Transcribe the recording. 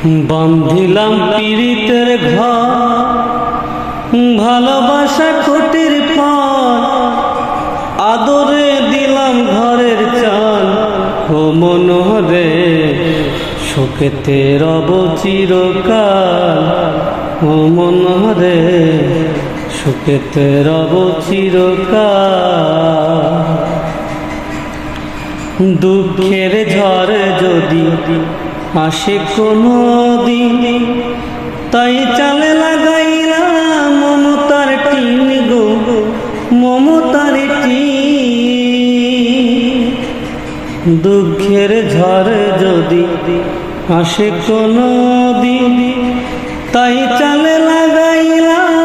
বান্ধিলাম পীড়িতের ঘর, ভালোবাসা খুঁটির পর, আদরে দিলাম ঘরের চাল। ও মনোহরে সুখেতে রব চিরকাল, ও মনোহরে সুখেতে রব চিরকাল। দুঃখের ঝড় যদি আসে কোনো দিন, তাই চালে লাগাইলাম মমতার টিন গো, মমতার টিন। দুঃখের ঝড় যদি আসে কোনো দিন, তাই চালে লাগাইলাম